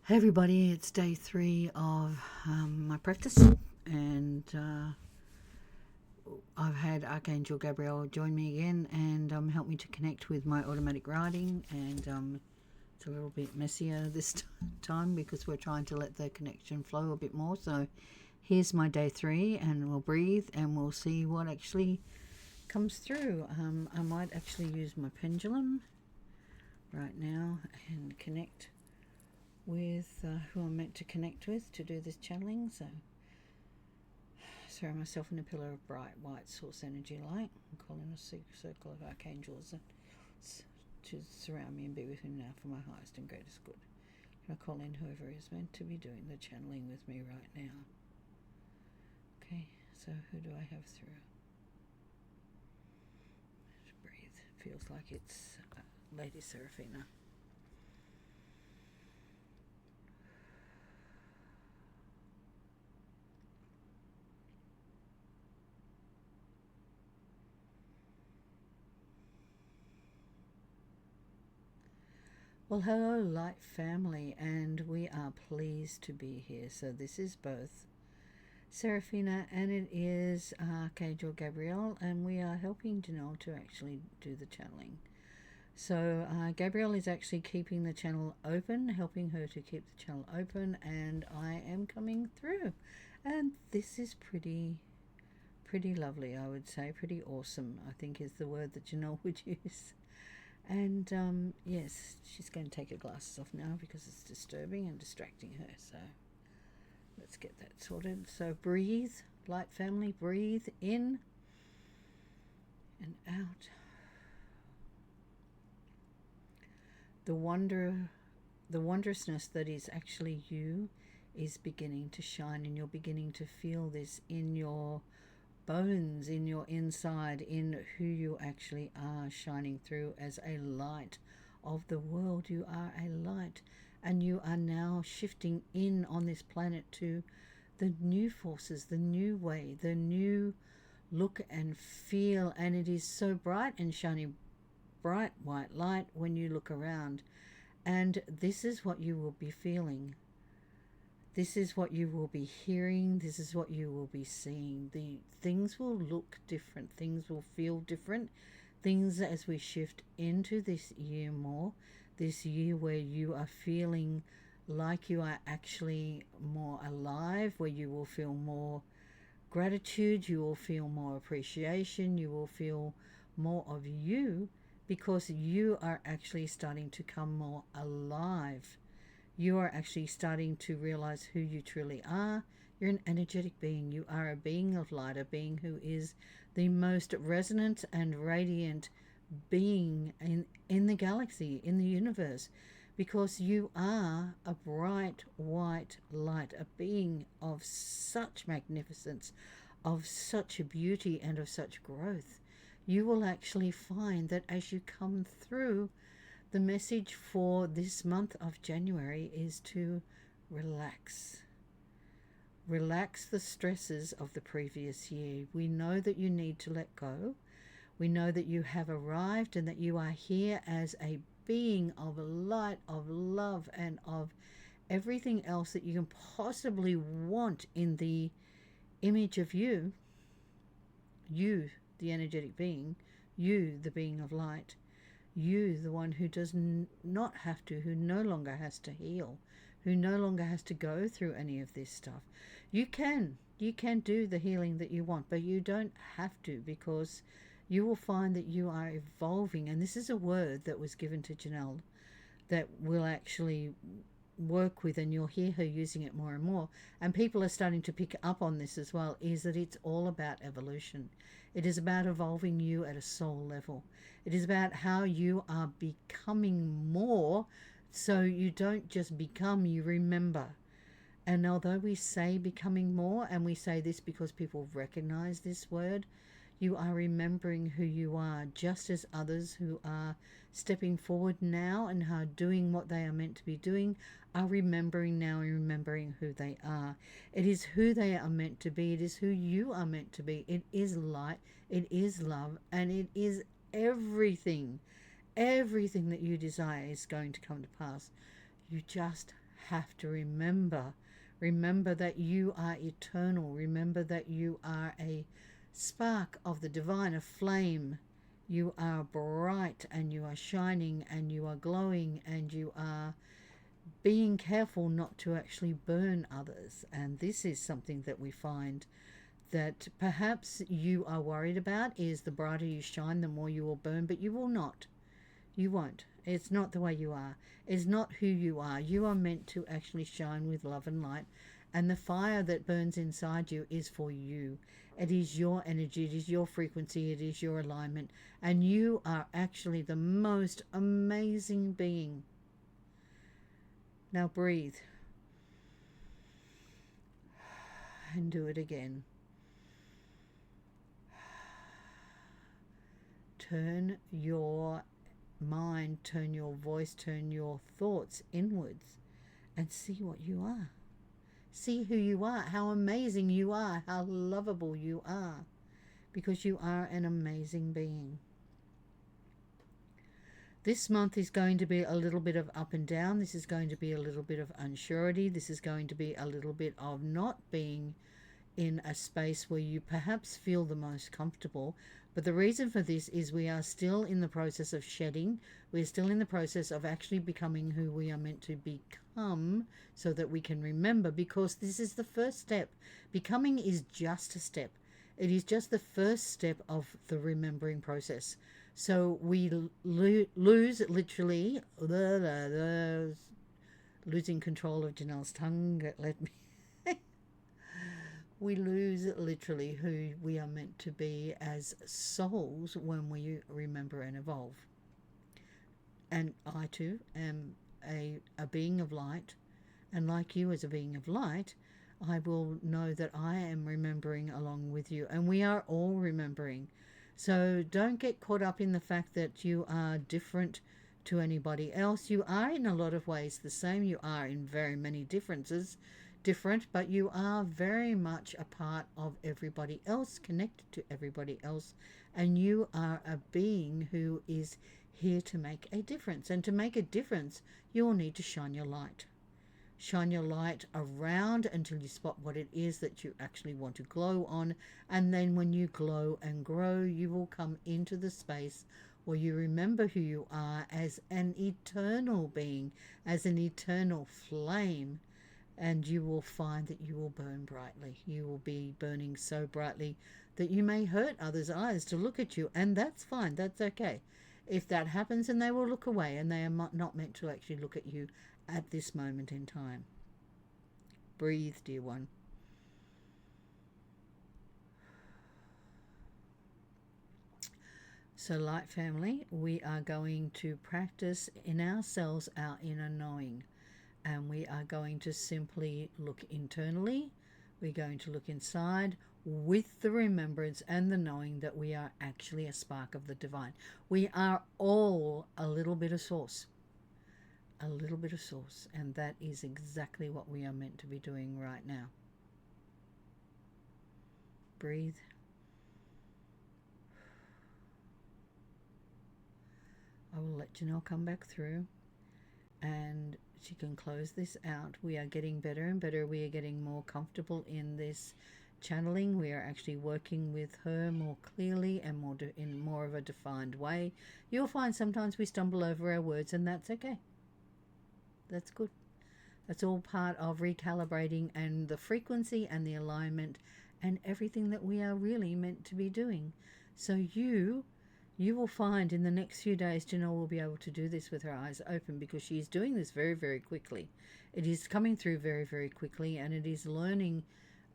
Hey everybody, it's day 3 of my practice, and I've had Archangel Gabriel join me again and help me to connect with my automatic writing, and it's a little bit messier this time because we're trying to let the connection flow a bit more. So here's my day 3, and we'll breathe and we'll see what actually comes through. I might actually use my pendulum right now and connect with who I'm meant to connect with to do this channeling. So surround myself in a pillar of bright white source energy light. I'm calling a circle of archangels to surround me and be with me now for my highest and greatest good. Can I call in whoever is meant to be doing the channeling with me right now? Okay, so who do I have through? Just breathe. Feels like it's Lady Seraphina. Well, hello, Light family, and we are pleased to be here. So this is both Seraphina and it is Archangel Gabriel, and we are helping Janelle to actually do the channeling. So Gabriel is actually keeping the channel open, helping her to keep the channel open, and I am coming through. And this is pretty lovely, I would say. Pretty awesome, I think, is the word that Janelle would use. And yes, she's going to take her glasses off now because it's disturbing and distracting her. So let's get that sorted. So breathe, light family, breathe in and out. The wondrousness that is actually you is beginning to shine, and you're beginning to feel this in your bones, in your inside, in who you actually are, shining through as a light of the world. You are a light, and you are now shifting in on this planet to the new forces, the new way, the new look and feel. And it is so bright and shiny, bright white light when you look around, and this is what you will be feeling. This is what you will be hearing. This is what you will be seeing. The things will look different. Things will feel different. Things as we shift into this year more, this year where you are feeling like you are actually more alive, where you will feel more gratitude, you will feel more appreciation, you will feel more of you, because you are actually starting to come more alive. You are actually starting to realize who you truly are. You're an energetic being. You are a being of light, a being who is the most resonant and radiant being in the galaxy, in the universe, because you are a bright white light, a being of such magnificence, of such beauty, and of such growth. You will actually find that as you come through, the message for this month of January is to relax. Relax the stresses of the previous year. We know that you need to let go. We know that you have arrived and that you are here as a being of light, of love, and of everything else that you can possibly want in the image of you, the energetic being, you, the being of light. You, the one who does not have to, who no longer has to heal, who no longer has to go through any of this stuff. You can do the healing that you want, but you don't have to, because you will find that you are evolving. And this is a word that was given to Janelle that will actually work with, and you'll hear her using it more and more, and people are starting to pick up on this as well, is that it's all about evolution. It is about evolving you at a soul level. It is about how you are becoming more, so you don't just become, you remember. And although we say becoming more, and we say this because people recognize this word, you are remembering who you are, just as others who are stepping forward now and are doing what they are meant to be doing are remembering now and remembering who they are. It is who they are meant to be. It is who you are meant to be. It is light. It is love. And it is everything. Everything that you desire is going to come to pass. You just have to remember. Remember that you are eternal. Remember that you are a spark of the divine, a flame. You are bright and you are shining and you are glowing and you are being careful not to actually burn others. And this is something that we find that perhaps you are worried about, is the brighter you shine, the more you will burn, but you will not. You won't. It's not the way you are. It's not who you are. You are meant to actually shine with love and light. And the fire that burns inside you is for you. It is your energy. It is your frequency. It is your alignment. And you are actually the most amazing being. Now breathe. And do it again. Turn your mind, turn your voice, turn your thoughts inwards and see what you are. See who you are, how amazing you are, how lovable you are, because you are an amazing being. This month is going to be a little bit of up and down. This is going to be a little bit of unsurety. This is going to be a little bit of not being in a space where you perhaps feel the most comfortable. But the reason for this is we are still in the process of shedding. We're still in the process of actually becoming who we are meant to become so that we can remember, because this is the first step. Becoming is just a step. It is just the first step of the remembering process. So we lose literally, losing control of Janelle's tongue. Let me. We lose literally who we are meant to be as souls when we remember and evolve. And I too am a being of light, and like you as a being of light, I will know that I am remembering along with you, and we are all remembering. So don't get caught up in the fact that you are different to anybody else. You are in a lot of ways the same. You are in very many different, but you are very much a part of everybody else, connected to everybody else, and you are a being who is here to make a difference. And to make a difference, you will need to shine your light. Shine your light around until you spot what it is that you actually want to glow on, and then when you glow and grow, you will come into the space where you remember who you are as an eternal being, as an eternal flame. And you will find that you will burn brightly. You will be burning so brightly that you may hurt others' eyes to look at you. And that's fine. That's okay. If that happens, and they will look away, and they are not meant to actually look at you at this moment in time. Breathe, dear one. So, light family, we are going to practice in ourselves our inner knowing. And we are going to simply look internally. We're going to look inside with the remembrance and the knowing that we are actually a spark of the divine. We are all a little bit of source. A little bit of source. And that is exactly what we are meant to be doing right now. Breathe. I will let Janelle come back through, and she can close this out. We are getting better and better. We are getting more comfortable in this channeling. We are actually working with her more clearly and in more of a defined way. You'll find sometimes we stumble over our words, and that's okay. That's good. That's all part of recalibrating and the frequency and the alignment and everything that we are really meant to be doing. So you will find in the next few days, Janelle will be able to do this with her eyes open, because she is doing this very, very quickly. It is coming through very, very quickly, and it is learning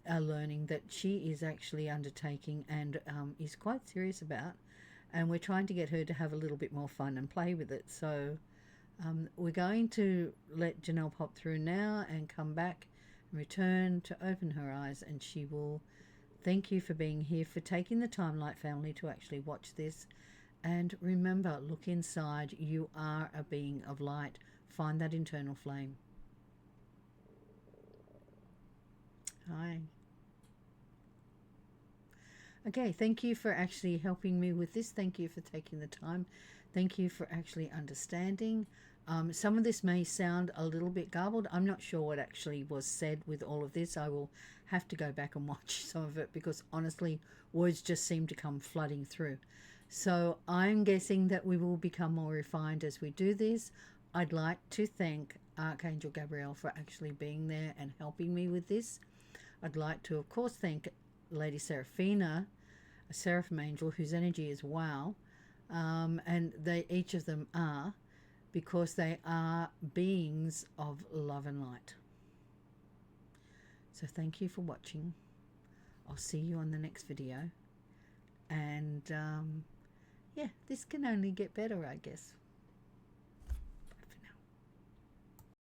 that she is actually undertaking and is quite serious about. And we're trying to get her to have a little bit more fun and play with it. So we're going to let Janelle pop through now and come back and return to open her eyes, and she will thank you for being here, for taking the time, Light Family, to actually watch this. And remember, look inside. You are a being of light. Find that internal flame. Hi. Okay, thank you for actually helping me with this. Thank you for taking the time. Thank you for actually understanding. Some of this may sound a little bit garbled. I'm not sure what actually was said with all of this. I will have to go back and watch some of it because honestly, words just seem to come flooding through. So I'm guessing that we will become more refined as we do this. I'd like to thank Archangel Gabriel for actually being there and helping me with this. I'd like to, of course, thank Lady Seraphina, a Seraphim angel whose energy is wow. And they each of them are, because they are beings of love and light. So thank you for watching. I'll see you on the next video. And yeah, this can only get better, I guess.